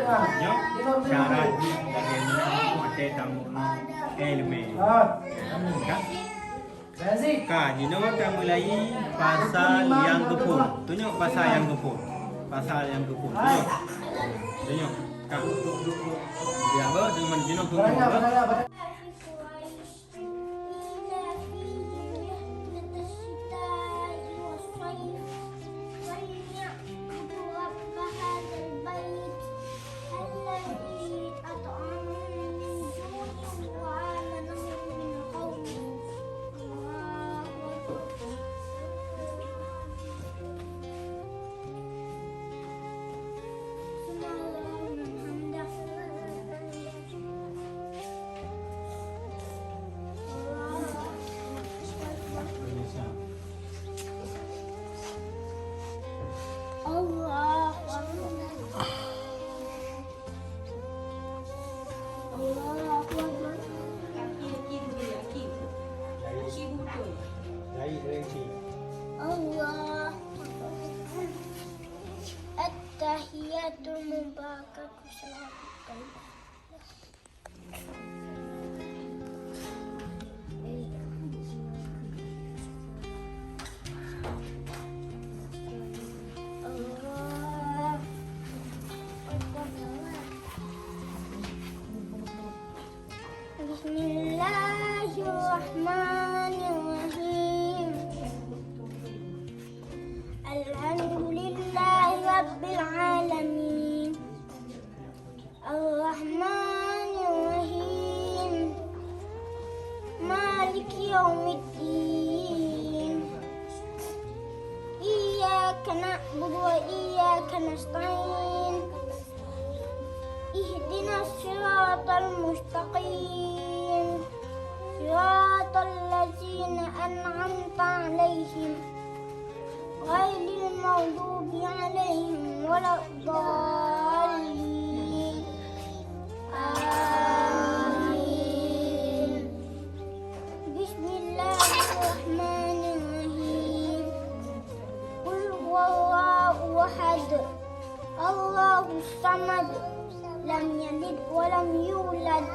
Nyok syaratnya bagaimana kuate tamu ilmu. Kan? Kak, Jino kita mulai pasal yang ke-10. Tunjuk pasal yang ke-10. Pasal yang ke-10. Tunjuk. Kak. Dia apa dengan Jino tunjuk apa? Allah At-tahiyatul mubarakatuh salamualaikum. Bismillahirrahmanirrahim. Alhamdulillahi rabbil alamin. Ar-Rahmanir-Rahim. Maliki yaumiddin. Iyyaka na'budu wa iyyaka nasta'in. Ihdinas siratal mustaqim. Siratal ladzina an'amta 'alaihim ghairil maghdubi 'alaihim waladdallin. Amin. Bismillahirrahmanirrahim. Qul huwallahu ahad. Allahus samad. Lam yalid wa lam yulad.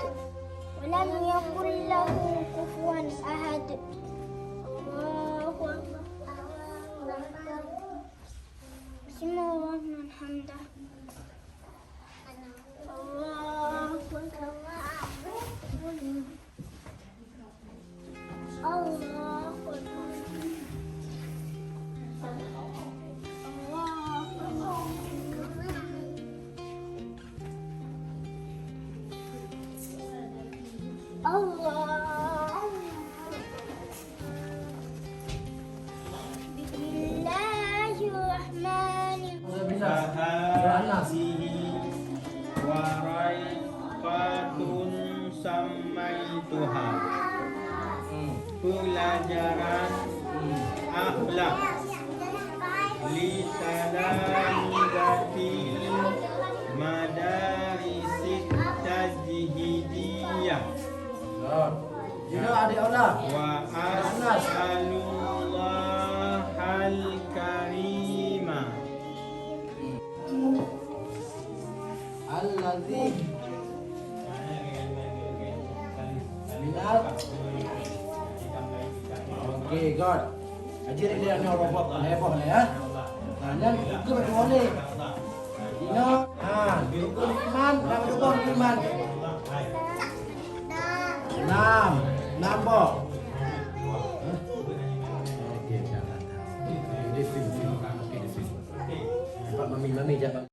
Walam yakul lahu kufuwan ahad. Allahu akbar. Bismillahirrahmanirrahim. Allahu akbar. Allahu akbar. Allah. Bismillahirrahmanirrahim. Waraifatun samaituha. Pelajaran akhlak li talamidatil madarisit tajhidiyah. Jino adik Allah. Wa as'alullahal karima Alladzi minat. Okey, God. Ajar dia ni orang buat heboh ni ya. Nah, itu betul boleh. Jino, dukung iman, dan dukung iman.